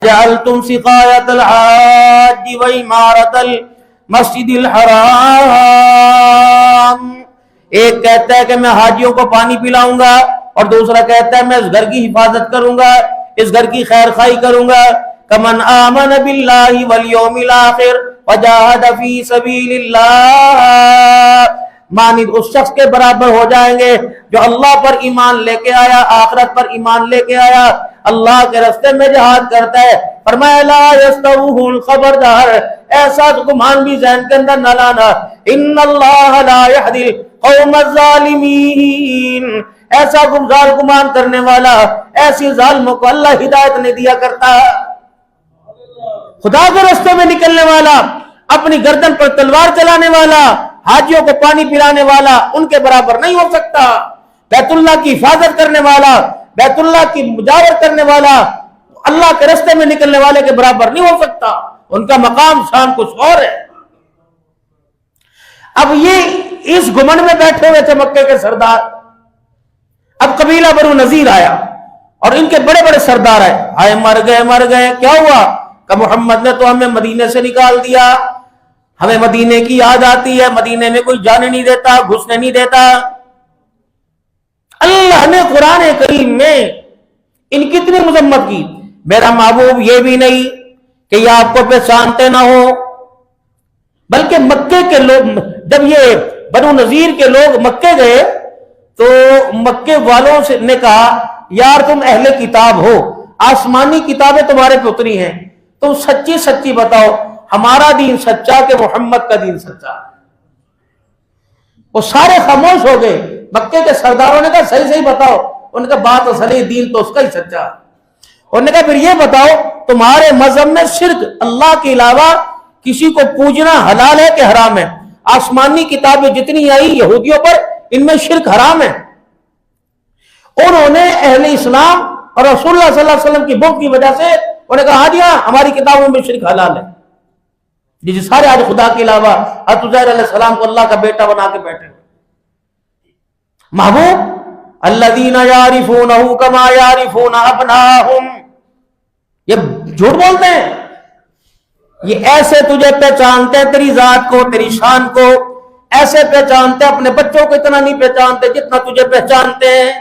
جعلتم سقایۃ الحاج وعمارۃ المسجد الحرام. ایک کہتا ہے کہ میں حاجیوں کو پانی پلاؤں گا، اور دوسرا کہتا ہے میں اس گھر کی حفاظت کروں گا، اس گھر کی خیر خواہی کروں گا. کمن آمن باللہ والیوم الآخر وجاہد فی سبیل اللہ، مانند اس شخص کے برابر ہو جائیں گے جو اللہ پر ایمان لے کے آیا، آخرت پر ایمان لے کے آیا، اللہ کے راستے میں جہاد کرتا ہے. فرمایا لا یستوون، خبردار ایسا گمان بھی ذہن کے اندر نہ لانا، ان اللہ لا یہدی القوم الظالمین، ایسا گمان کرنے والا، ایسی ظالموں کو اللہ ہدایت نہیں دیا کرتا. خدا کے راستے میں نکلنے والا، اپنی گردن پر تلوار چلانے والا، حاجیوں کو پانی پلانے والا ان کے برابر نہیں ہو سکتا. بیت اللہ کی حفاظت کرنے والا، بیت اللہ کی مجاورت کرنے والا اللہ کے راستے میں نکلنے والے کے برابر نہیں ہو سکتا. ان کا مقام شان کچھ اور ہے. اب یہ اس گھمنڈ میں بیٹھے ہوئے تھے مکے کے سردار. اب قبیلہ بنو نذیر آیا اور ان کے بڑے بڑے سردار آئے. آئے مر گئے. کیا ہوا؟ کہ محمد نے تو ہمیں مدینے سے نکال دیا، ہمیں مدینے کی یاد آتی ہے، مدینے میں کوئی جانے نہیں دیتا، گھسنے نہیں دیتا. اللہ نے قرآن کریم میں ان کی اتنی مذمت کی. میرا محبوب یہ بھی نہیں کہ یہ آپ کو پہچانتے نہ ہو، بلکہ مکے کے لوگ، جب یہ بنو نذیر کے لوگ مکے گئے تو مکے والوں سے نے کہا یار تم اہل کتاب ہو، آسمانی کتابیں تمہارے پہ اتری ہیں، تم سچی سچی بتاؤ ہمارا دین سچا کہ محمد کا دین سچا. وہ سارے خاموش ہو گئے. مکے کے سرداروں نے کہا صحیح صحیح بتاؤ. ان کا بات اصل دین تو اس کا ہی سچا. انہوں نے کہا پھر یہ بتاؤ تمہارے مذہب میں شرک، اللہ کے علاوہ کسی کو پوجنا حلال ہے کہ حرام ہے؟ آسمانی کتابیں جتنی آئی یہودیوں پر ان میں شرک حرام ہے. انہوں نے اہل اسلام اور رسول اللہ صلی اللہ علیہ وسلم کی بغض کی وجہ سے انہوں نے کہا ہاں جی ہاں ہماری کتابوں میں شرک حلال ہے. جی سارے آج خدا کے علاوہ حضرت عزیر علیہ السلام کو اللہ کا بیٹا بنا کے بیٹھے. محبوب الذین یعرفونہ کما یعرفون ابناءہم، یہ جھوٹ بولتے ہیں. یہ ایسے تجھے پہچانتے ہیں، تیری ذات کو، تیری شان کو ایسے پہچانتے ہیں، اپنے بچوں کو اتنا نہیں پہچانتے جتنا تجھے پہچانتے ہیں.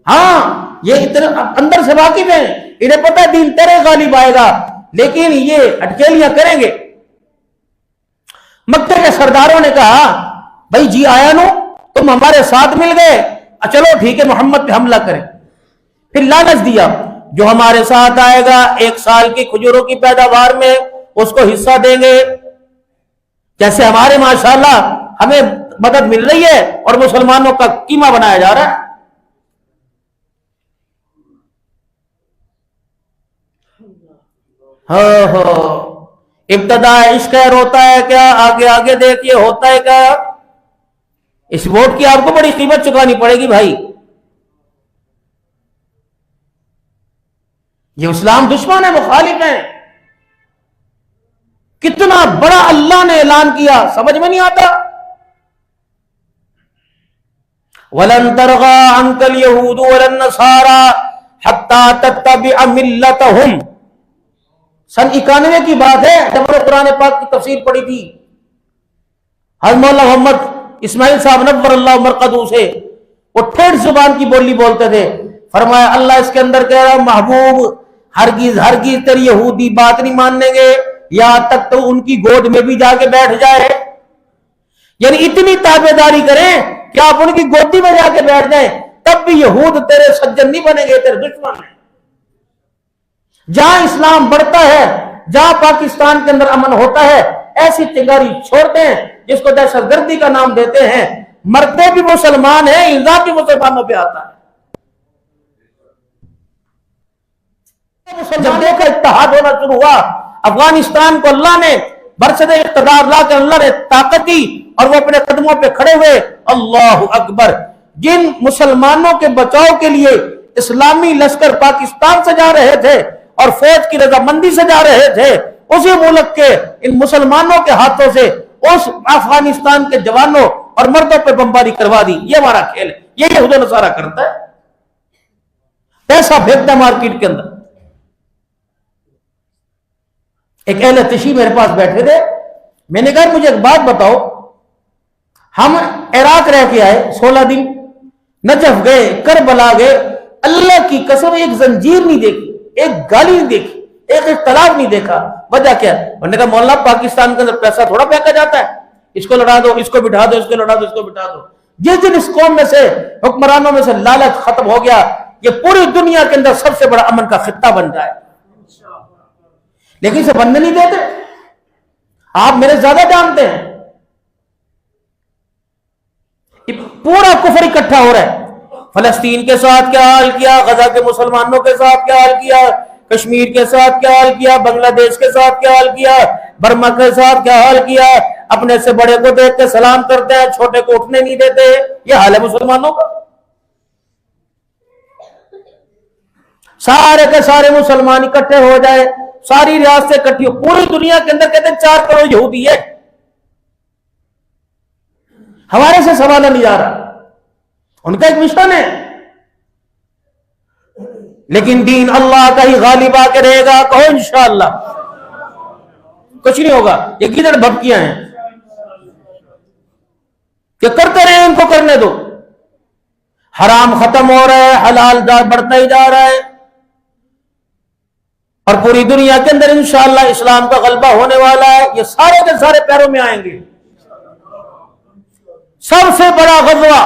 ہاں یہ اتنا اندر سے واقف ہیں، انہیں پتہ ہے دین تیرے غالب آئے گا، لیکن یہ اٹکیلیاں کریں گے. مکے کے سرداروں نے کہا بھائی جی آیا نو، تم ہمارے ساتھ مل گئے، چلو ٹھیک ہے محمد پہ حملہ کریں. پھر لالچ دیا جو ہمارے ساتھ آئے گا 1 سال کی کھجوروں کی پیداوار میں اس کو حصہ دیں گے. جیسے ہمارے ماشاءاللہ ہمیں مدد مل رہی ہے اور مسلمانوں کا قیمہ بنایا جا رہا ہے. ابتدا عشق روتا ہے کیا، آگے آگے دیکھیے ہوتا ہے کیا. اس ووٹ کی آپ کو بڑی قیمت چکانی پڑے گی بھائی. یہ اسلام دشمن ہے، مخالف ہے. کتنا بڑا اللہ نے اعلان کیا سمجھ میں نہیں آتا. وَلَن تَرْضَىٰ عَنكَ الْيَهُودُ وَلَا النَّصَارَىٰ حَتَّىٰ تَتَّبِعَ مِلَّتَهُمْ. سن 91 کی بات ہے جب میں نے قرآن پاک کی تفسیر پڑھی تھی. حضرت مولانا محمد اسماعیل صاحب نور اللہ مرقدو سے وہ ٹھیٹ زبان کی بولی بولتے تھے. فرمایا اللہ اس کے اندر کہہ رہا محبوب ہرگز ہرگز تیری یہودی بات نہیں مانیں گے یہاں تک تو ان کی گود میں بھی جا کے بیٹھ جائے. یعنی اتنی تابعداری کریں کہ آپ ان کی گودی میں جا کے بیٹھ جائیں تب بھی یہود تیرے سجن نہیں بنیں گے، تیرے دشمن ہیں. جہاں اسلام بڑھتا ہے، جہاں پاکستان کے اندر امن ہوتا ہے، ایسی چنگاری چھوڑتے ہیں جس کو دہشت گردی کا نام دیتے ہیں. مرتے بھی مسلمان ہیں، الزام بھی مسلمانوں پہ آتا ہے. مسلمانوں کا اتحاد ہونا شروع ہوا. افغانستان کو اللہ نے برسد اقتدار لا کر اللہ نے طاقت دی اور وہ اپنے قدموں پہ کھڑے ہوئے. اللہ اکبر. جن مسلمانوں کے بچاؤ کے لیے اسلامی لشکر پاکستان سے جا رہے تھے اور فوج کی رضامندی سے جا رہے تھے، اسی ملک کے ان مسلمانوں کے ہاتھوں سے اس افغانستان کے جوانوں اور مردوں پہ بمباری کروا دی. یہ ہمارا کھیل ہے، یہ یہود و نصارہ کرتا ہے. پیسہ پھینکتا ہے مارکیٹ کے اندر. ایک اہل تشیع میرے پاس بیٹھے تھے، میں نے کہا مجھے ایک بات بتاؤ، ہم عراق رہ کے آئے 16 دن، نجف گئے، کربلا گئے، اللہ کی قسم ایک زنجیر نہیں دیکھی، ایک گالی نہیں دیکھی، ایک اختلاف نہیں دیکھا، وجہ کیا؟ انہوں نے کہا مولانا پاکستان کے اندر پیسہ تھوڑا پھینکا جاتا ہے، اس کو لڑا دو، اس کو بٹھا دو، اس کو لڑا دو، اس کو بٹھا دو۔ جس دن اس قوم میں سے حکمرانوں میں سے لالچ ختم ہو گیا، یہ پوری دنیا کے اندر سب سے بڑا امن کا خطہ بن جائے، لیکن اسے بننے نہیں دیتے۔ آپ میرے زیادہ جانتے ہیں، پورا کفر اکٹھا ہو رہا ہے، فلسطین کے ساتھ کیا حال کیا، غزہ کے مسلمانوں کے ساتھ کیا حال کیا، کشمیر کے ساتھ کیا حال کیا، بنگلہ دیش کے ساتھ کیا حال کیا، برما کے ساتھ کیا حال کیا، اپنے سے بڑے کو دیکھ کے سلام کرتے ہیں، چھوٹے کو اٹھنے نہیں دیتے، یہ حال ہے مسلمانوں کا۔ سارے کے سارے مسلمان اکٹھے ہو جائے، ساری ریاستیں اکٹھی ہو، پوری دنیا کے اندر کہتے ہیں 4 کروڑ یہودی ہے، ہمارے سے سنبھالا نہیں جا رہا، ان کا ایک مشن ہے، لیکن دین اللہ کا ہی غالب آ کے رہے گا، کہو انشاءاللہ۔ کچھ نہیں ہوگا، یہ گیدڑ بھبکیاں ہیں کہ کرتے رہے، ان کو کرنے دو، حرام ختم ہو رہا ہے، حلال بڑھتا ہی جا رہا ہے، اور پوری دنیا کے اندر انشاءاللہ اسلام کا غلبہ ہونے والا ہے، یہ سارے کے سارے پیروں میں آئیں گے۔ سب سے بڑا غزوہ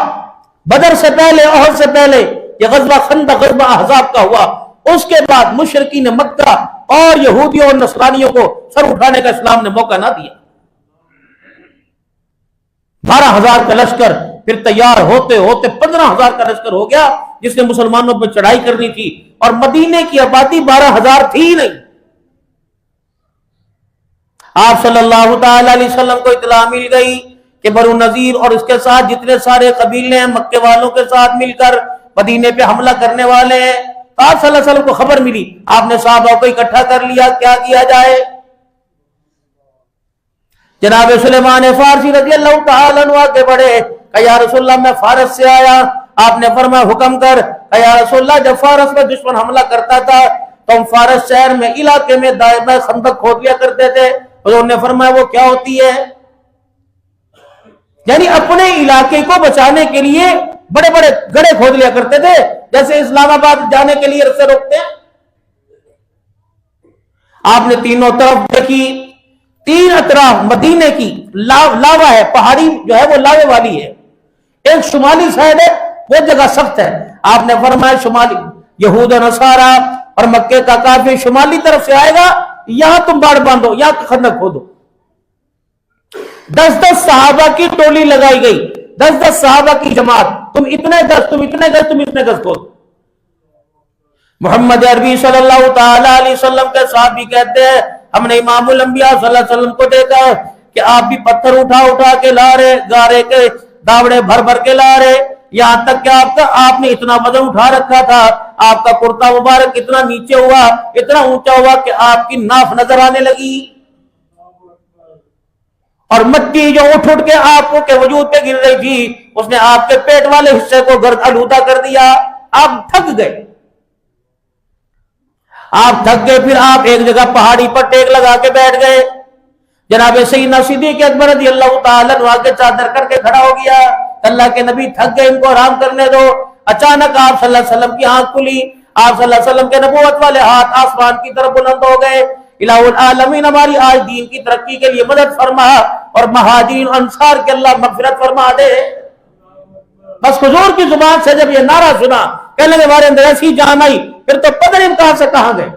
بدر سے پہلے، احد سے پہلے یہ غزوہ خندق، غزوہ احزاب کا ہوا، اس کے بعد مشرکین مکہ اور یہودیوں اور نصرانیوں کو سر اٹھانے کا اسلام نے موقع نہ دیا۔ 12,000 کا لشکر پھر تیار ہوتے ہوتے 15,000 کا لشکر ہو گیا، جس نے مسلمانوں پر چڑھائی کرنی تھی، اور مدینے کی آبادی 12,000 تھی نہیں۔ آپ صلی اللہ تعالی علیہ وسلم کو اطلاع مل گئی کہ بنو نذیر اور اس کے ساتھ جتنے سارے قبیلے ہیں مکے والوں کے ساتھ مل کر مدینے پہ حملہ کرنے والے ہیں۔ آپ صلی اللہ علیہ وسلم کو خبر ملی، آپ نے صحابہ کو اکٹھا کر لیا، کیا کیا جائے؟ جناب سلیمان فارسی رضی اللہ تعالیٰ عنہ آگے بڑھے، کہ یا رسول اللہ میں فارس سے آیا، آپ نے فرمایا حکم کر، کہ یا رسول اللہ جب فارس میں دشمن حملہ کرتا تھا تو ہم فارس شہر میں علاقے میں دائمہ خندق کھود لیا کرتے تھے، حضور نے فرمایا وہ کیا ہوتی ہے؟ یعنی اپنے علاقے کو بچانے کے لیے بڑے بڑے گڑھے کھود لیا کرتے تھے، جیسے اسلام آباد جانے کے لیے رستے روکتے ہیں۔ آپ نے تینوں طرف دیکھی، 3 اطراف مدینے کی لاوا ہے، پہاڑی جو ہے وہ لاوے والی ہے، ایک شمالی سائڈ ہے، وہ جگہ سخت ہے۔ آپ نے فرمایا شمالی یہود و نصارہ اور مکے کا کافر شمالی طرف سے آئے گا، یہاں تم باڑ باندھو، یہاں خندق کھودو۔ 10 صحابہ کی ٹولی لگائی گئی، 10 صحابہ کی جماعت، تم اتنے گز، تم اتنے گز، تم اتنے گز کھودو۔ محمد عربی صلی اللہ تعالی علیہ وسلم کے صحابی کہتے ہیں ہم نے امام الانبیاء صلی اللہ علیہ وسلم کو دیکھا کہ آپ بھی پتھر اٹھا اٹھا کے لا رہے، گارے کے داوڑے بھر بھر کے لا رہے، یہاں تک کہ آپ نے اتنا وزن اٹھا رکھا تھا، آپ کا کرتا مبارک اتنا نیچے ہوا، اتنا اونچا ہوا کہ آپ کی ناف نظر آنے لگی، اور مٹی جو اٹھ اٹھ کے آپ کے وجود پہ گر رہی تھی اس نے آپ کے پیٹ والے حصے کو گرد آلودہ کر دیا۔ آپ تھک گئے، پھر آپ ایک جگہ پہاڑی پر ٹیک لگا کے بیٹھ گئے۔ جناب سیدنا صدیق اکبر رضی اللہ تعالیٰ عنہ کے چادر کر کے کھڑا ہو گیا، اللہ کے نبی تھک گئے، ان کو آرام کرنے دو۔ اچانک آپ صلی اللہ علیہ وسلم کی آنکھ کھلی، آپ صلی اللہ علیہ وسلم کے نبوت والے ہاتھ آسمان کی طرف بلند ہو گئے، الہ العالمین ہماری آج دین کی ترقی کے لیے مدد فرما، اور مہاجرین انصار کے اللہ مغفرت فرما دے۔ بس حضور کی زبان سے جب یہ نعرہ سنا، کہنے کے بارے اندر ایسی جان آئی، پھر تو پتہ نہیں کہاں سے کہاں گئے۔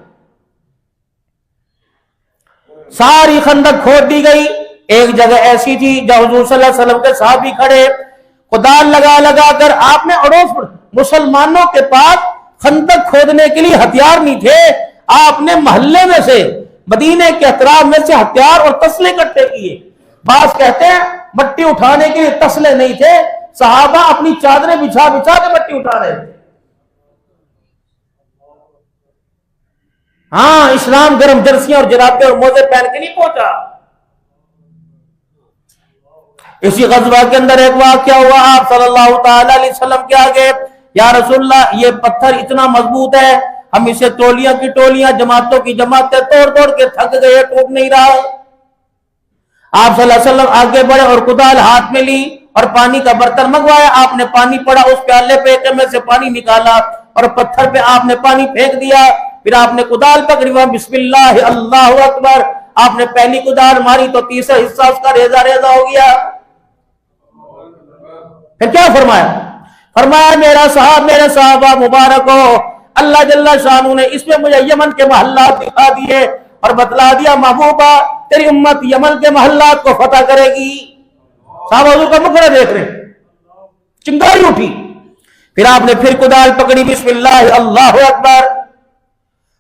ساری خندق کھود دی گئی، ایک جگہ ایسی تھی جہاں حضور صلی اللہ علیہ وسلم کے صحابی کھڑے، کدال لگا لگا کر آپ نے اڑوس پڑ، مسلمانوں کے پاس خندق کھودنے کے لیے ہتھیار نہیں تھے، آپ نے محلے میں سے، مدینے کے اطراف میں سے ہتھیار اور تسلے اکٹھے کیے۔ بعض کہتے ہیں مٹی اٹھانے کے لیے تسلے نہیں تھے، صحابہ اپنی چادریں بچھا بچھا کے مٹی اٹھا رہے تھے۔ ہاں، اسلام گرم جرسیاں اور جرابے اور موزے پہن کے نہیں پہنچا۔ اسی غزوہ کے اندر ایک واقعہ ہوا، آپ صلی اللہ تعالی علیہ وسلم کے آگے، یا رسول اللہ یہ پتھر اتنا مضبوط ہے، ہم اسے ٹولیاں کی ٹولیاں جماعتوں کی جماعتیں توڑ توڑ کے تھک گئے, ٹوٹ نہیں رہا. آپ صلی اللہ علیہ وسلم آگے بڑھے اور کدال ہاتھ میں لی اور پانی کا برتن منگوایا. آپ نے پانی پڑا, اس پیالے پہ میں سے پانی نکالا اور پتھر پہ آپ نے پانی پھینک دیا. پھر آپ نے کدال پکڑی, بسم اللہ اللہ اکبر. آپ نے پہلی کدال ماری تو تیسرا حصہ اس کا ریزہ ریزہ ہو گیا. پھر کیا فرمایا؟ فرمایا میرے صحابہ مبارک ہو, اللہ جل شانہ نے اس میں مجھے یمن کے محلات دکھا دیے اور بتلا دیا محبوبہ تیری امت یمن کے محلات کو فتح کرے گی. صحابہ حضور کا مقرر دیکھ رہے, چنگاری اٹھی. پھر آپ نے پھر کدال پکڑی, بسم اللہ اللہ اکبر.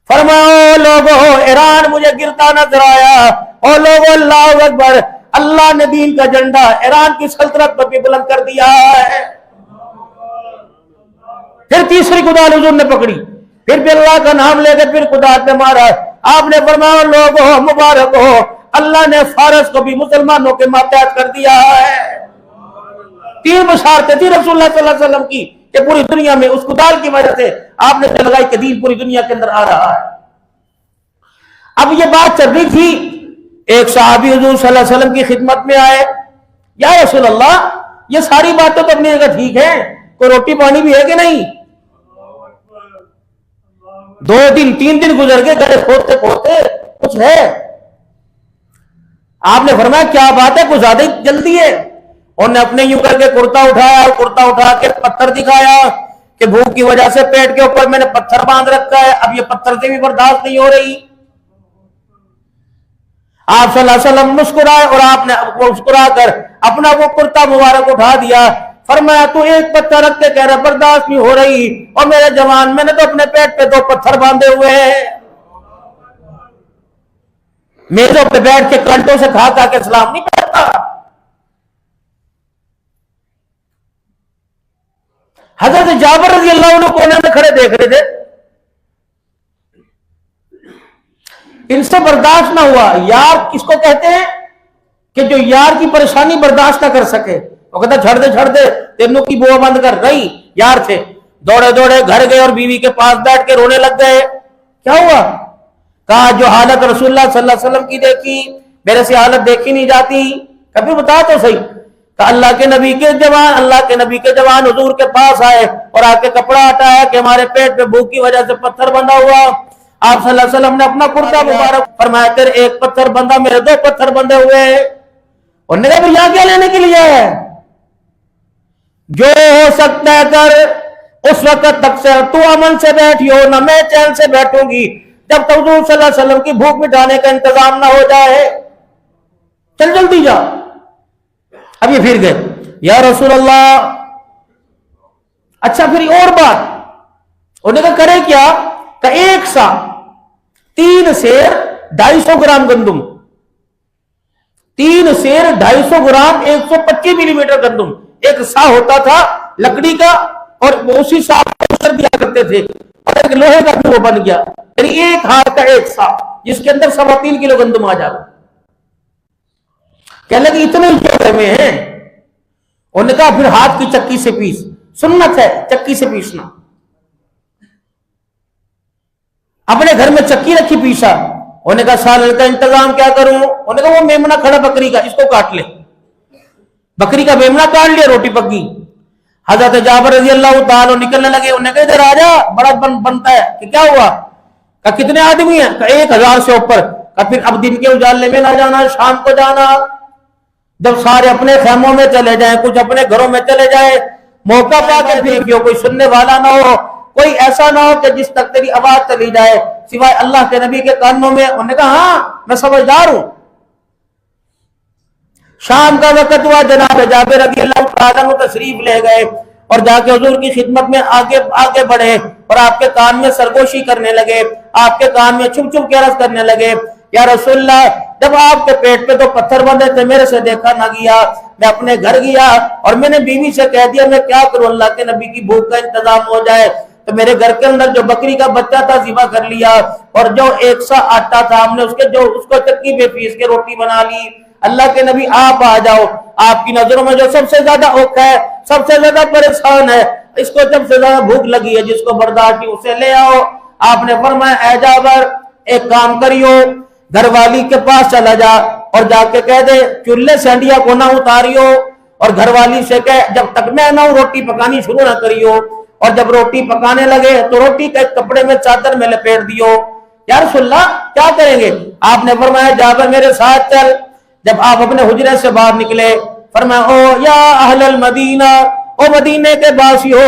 فرماؤ لوگو ایران مجھے گرتا نظر آیا, او لوگو اللہ اکبر, اللہ نے دین کا جھنڈا ایران کی سلطنت پر بھی بلند کر دیا ہے. پھر تیسری کدال حضور نے پکڑی, پھر بھی اللہ کا نام لے کے پھر کدال پہ مارا. آپ نے فرمایا لوگو مبارک ہو, اللہ نے فارس کو بھی مسلمانوں کے ماتحت کر دیا ہے. 3 بشارتیں تھی رسول اللہ صلی اللہ علیہ وسلم کی کہ پوری دنیا میں اس کدال کی وجہ سے آپ نے لگائی کہ دین پوری دنیا کے اندر آ رہا ہے. اب یہ بات چل رہی تھی, ایک صحابی حضور صلی اللہ علیہ وسلم کی خدمت میں آئے, یا رسول اللہ یہ ساری باتیں تو اپنی جگہ ٹھیک ہیں, کوئی روٹی پانی بھی ہے کہ نہیں؟ 2 دن 3 دن گزر گئے, گڑے کھودتے کھودتے کچھ ہے. آپ نے فرمایا کیا بات ہے, کچھ زیادہ ہی جلدی ہے. انہوں نے اپنے یوں کر کے کرتا اٹھایا اور کرتا اٹھا کے پتھر دکھایا کہ بھوک کی وجہ سے پیٹ کے اوپر میں نے پتھر باندھ رکھا ہے, اب یہ پتھر سے بھی برداشت نہیں ہو رہی. آپ صلی اللہ علیہ وسلم مسکرائے اور آپ نے مسکرا کر اپنا وہ کرتا مبارک اٹھا دیا. فرمایا تو ایک پتھر رکھ کے کہہ رہا برداشت نہیں ہو رہی, اور میرے جوان میں نے تو اپنے پیٹ پہ 2 پتھر باندھے ہوئے ہیں. میزوں پہ بیٹھ کے کانٹوں سے کھا کے سلام نہیں پڑھتا. حضرت جابر رضی اللہ عنہ کونے میں کھڑے دیکھ رہے تھے, ان سے برداشت نہ ہوا. یار کس کو کہتے ہیں کہ جو یار کی پریشانی برداشت نہ کر سکے, وہ کہتا چھڑ دے تینوں کی بو بند کر. نہیں, یار تھے, دوڑے دوڑے گھر گئے اور بیوی کے پاس بیٹھ کے رونے لگ گئے. کیا ہوا؟ کہا جو حالت رسول اللہ صلی اللہ علیہ وسلم کی دیکھی میرے سے حالت دیکھی نہیں جاتی. کبھی بتا تو صحیح. کہ اللہ کے نبی کے جوان حضور کے پاس آئے اور آ کے کپڑا ہٹایا کہ ہمارے پیٹ پہ بھوک کی وجہ سے پتھر بندھا ہوا. آپ صلی اللہ علیہ وسلم نے اپنا کرتا مبارک فرمایا تیرے 1 پتھر بندھا, میرے 2 پتھر بندھے ہوئے. اور نے کہا پھر یہاں کیا لینے کے لیے ہے؟ جو ہو سکتا ہے کر, اس وقت تک سے تو امن سے بیٹھی ہو, نہ میں چین سے بیٹھوں گی جب تک حضور صلی اللہ علیہ وسلم کی بھوک مٹانے کا انتظام نہ ہو جائے. چل جلدی جا. اب یہ پھر گئے, یا رسول اللہ. اچھا پھر اور بات, انہوں نے کہا کرے کیا؟ کہ 1 سا 3 سیر 250 گرام گندم, 3 سیر 250 گرام 125 ملی میٹر گندم. ایک سا ہوتا تھا لکڑی کا اور اسی سا کر دیا کرتے تھے, اور ایک لوہے کا بھی وہ بن گیا, یعنی 1 ہاتھ کا 1 سا جس کے اندر 3.25 کلو گندم آ جائے. کہنے لگے اتنے جوڑے میں ہیں. انہوں نے کہا پھر ہاتھ کی چکی سے پیس, سنت ہے چکی سے پیسنا. اپنے گھر میں چکی رکھی پیسا. انہوں نے کہا سالن کا انتظام کیا کروں؟ انہوں نے کہا وہ میمنا کھڑا بکری کا, اس کو کاٹ لے. بکری کا میمنا کاٹ لیا, روٹی پک گئی. حضرت جابر رضی اللہ تعالیٰ نکلنے لگے. انہوں نے کہا ادھر آ جا, بڑا بنتا ہے. کہ کیا ہوا؟ کہ کتنے آدمی ہیں؟ کہ 1000 سے اوپر. کہ پھر اب دن کے اجالے میں نہ جانا, شام کو جانا, جب سارے اپنے خیموں میں چلے جائیں, کچھ اپنے گھروں میں چلے جائیں, موقع پا کے پھر کیوں کوئی سننے والا نہ ہو, کوئی ایسا نہ ہو کہ جس تک تیری آواز چلی جائے سوائے اللہ کے نبی کے کانوں میں. انہوں نے کہا ہاں میں سمجھدار ہوں. شام کا وقت ہوا, جناب جابر رضی اللہ عنہ تشریف لے گئے اور جا کے حضور کی خدمت میں آگے بڑھے اور آپ کے کان میں سرگوشی کرنے لگے, آپ کے کان میں چھپ چھپ کے عرض کرنے لگے, یا رسول اللہ جب آپ کے پیٹ پہ 2 پتھر بندھے تھے میرے سے دیکھا نہ گیا. میں اپنے گھر گیا اور میں نے بیوی سے کہہ دیا میں کیا کروں, اللہ کے نبی کی بھوک کا انتظام ہو جائے. تو میرے گھر کے اندر جو بکری کا بچہ تھا ذبح کر لیا, اور جو 1 سا آٹا تھا ہم نے اس کو چکی پہ پیس کے روٹی بنا لی. اللہ کے نبی آپ آ جاؤ, آپ کی نظروں میں جو سب سے زیادہ اوکھ ہے, سب سے زیادہ پریشان ہے, اس کو سب سے زیادہ بھوک لگی ہے, جس کو برداشت نہیں اسے لے آؤ. آپ نے فرمایا اے جابر ایک کام کریو، گھر والی کے پاس چلا جا اور جا کے کہہ دے چولہے سے ہنڈیا کو نہ اتاریو، اور گھر والی سے کہے جب تک میں نہ روٹی پکانی شروع نہ کریو، اور جب روٹی پکانے لگے تو روٹی کے کپڑے میں چادر میں لپیٹ دیو۔ یا رسول اللہ کیا کریں گے؟ آپ نے فرمایا جابر میرے ساتھ چل۔ جب آپ اپنے حجرے سے باہر نکلے فرمایا او یا اہل المدینہ، او مدینے کے باسیو،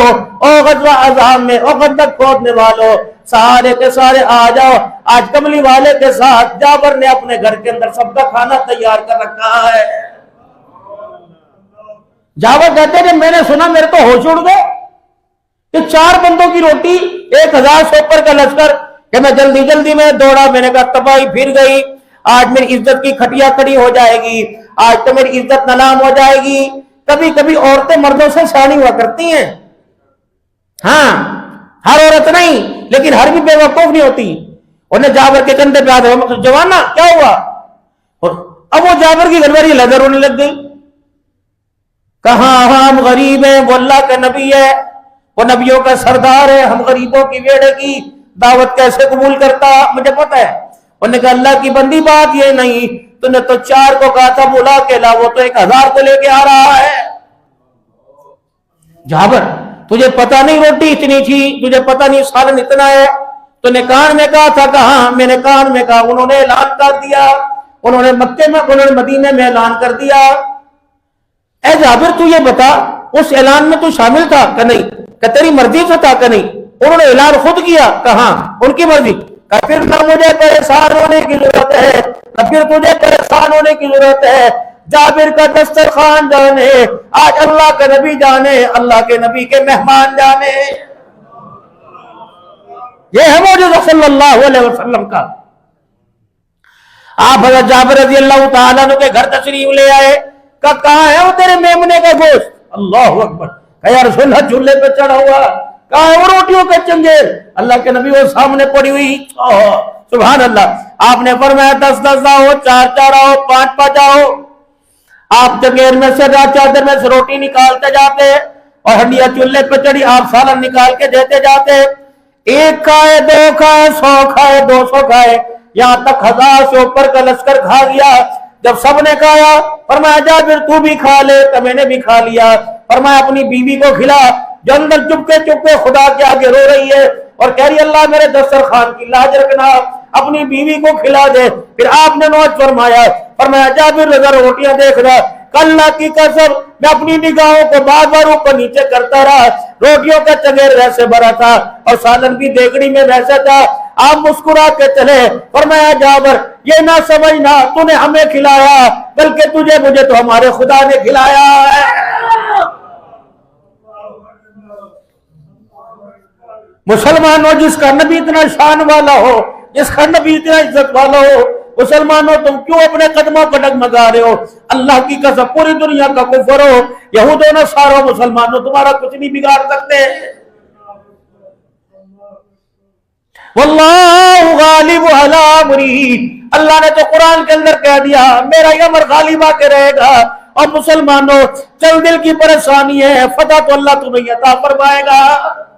او غزوہ اعظام میں، او خندق کھودنے والو، سارے کے سارے آ جاؤ، آج کملی والے کے ساتھ جابر نے اپنے گھر کے اندر سب کا کھانا تیار کر رکھا ہے۔ جابر کہتے ہیں میں نے سنا میرے تو ہوش اڑ گئے کہ 4 بندوں کی روٹی 1000 سے اوپر کا لشکر، کہ میں جلدی جلدی میں دوڑا، میں نے کہا تباہی پھر گئی، آج میری عزت کی کھٹیا کھڑی ہو جائے گی، آج تو میری عزت نلام ہو جائے گی۔ کبھی کبھی عورتیں مردوں سے سیانی ہوا کرتی ہیں، ہاں ہر عورت نہیں، لیکن ہر بھی بے وقوف نہیں ہوتی۔ انہیں جابر کے کندھے پہ آدھے جوانا کیا ہوا؟ اب وہ جابر کی گھر والی لذر ہونے لگ گئی، کہاں ہم غریب ہیں، وہ اللہ کا نبی ہے، وہ نبیوں کا سردار ہے، ہم غریبوں کی بیڑے کی دعوت کیسے قبول کرتا؟ مجھے پتہ ہے۔ انہوں نے کہا اللہ کی بندی بات یہ نہیں، تو نے تو 4 کو کہا تھا بلا کے لا، وہ تو 1000 کو لے کے آ رہا ہے۔ جابر تجھے پتہ نہیں روٹی اتنی تھی، تجھے پتہ نہیں سالن اتنا ہے؟ تو نے کان میں کہا تھا، کہاں میں نے کان میں کہا، انہوں نے اعلان کر دیا، انہوں نے مکے میں، انہوں نے مدینے میں اعلان کر دیا۔ اے جابر تو یہ بتا اس اعلان میں تو شامل تھا کہ نہیں؟ کہ تیری مرضی سے تھا کہ نہیں؟ انہوں نے اعلان خود کیا، کہاں ان کی مرضی؟ کہ پھر نہ مجھے پریشان ہونے کی ضرورت ہے، نہ پھر تجھے پریشان ہونے کی ضرورت ہے۔ جابر کا دسترخوان جانے، آج اللہ کے نبی جانے، اللہ کے نبی کے مہمان جانے۔ یہ ہے معجزہ صلی اللہ علیہ وسلم کا۔ آپ حضرت جابر رضی اللہ تعالیٰ عنہ کے گھر تشریف لے آئے، کہاں ہے وہ تیرے میمنے کا گوشت؟ اللہ اکبر، کہ یا رسول اللہ چولہے پہ چڑھا ہوا، کہاں ہے وہ روٹیوں کے چنگیل؟ اللہ کے نبی وہ سامنے پڑی ہوئی، سبحان اللہ۔ آپ نے فرمایا 10 آؤ، 4 آؤ، 5 آؤ۔ آپ چنگیل میں سے چادر میں سے روٹی نکالتے جاتے اور ہنڈیا چولہے پہ چڑھی، آپ سالن نکال کے دیتے جاتے۔ 1 کھائے، 2 کھائے، 100 کھائے، 200 کھائے، یہاں تک 1000 سے اوپر کا لشکر کھا گیا۔ جب سب نے کھایا فرمایا جابر تو بھی کھا لے، تو میں نے بھی کھا لیا۔ فرمایا اپنی بیوی کو کھلا، جو اندر چپکے خدا کے آگے رو رہی ہے اور کہہ رہی اللہ میرے دسترخوان کی لاج رکھنا، اپنی بیوی کو کھلا دے۔ پھر آپ نے نوٹ فرمایا جابر ذرا روٹیاں دیکھ رہا، اللہ کی قسم میں اپنی نگاہوں کو بار بار اوپر نیچے کرتا رہا، روٹیوں کا چنگیل ویسے بھرا تھا اور سالن بھی دیگڑی میں ویسا تھا۔ آپ مسکرا کے چلے، فرمایا جابر یہ نہ سمجھنا تو نے ہمیں کھلایا، بلکہ مجھے تو ہمارے خدا نے کھلایا ہے۔ مسلمانوں جس کا نبی اتنا شان والا ہو، جس کا نبی اتنا عزت والا ہو، مسلمانوں تم کیوں اپنے قدموں کو ڈگمگا رہے ہو؟ اللہ کی قسم پوری دنیا کا کفر ہو، یہود و نصارا، مسلمانوں تمہارا کچھ نہیں بگاڑ سکتے۔ واللہ غالب علی امرہ، اللہ نے تو قرآن کے اندر کہہ دیا میرا یہ امر غالب آ کے رہے گا۔ اور مسلمانوں چل دل کی پریشانی ہے، فتح تو اللہ تمہیں عطا فرمائے گا۔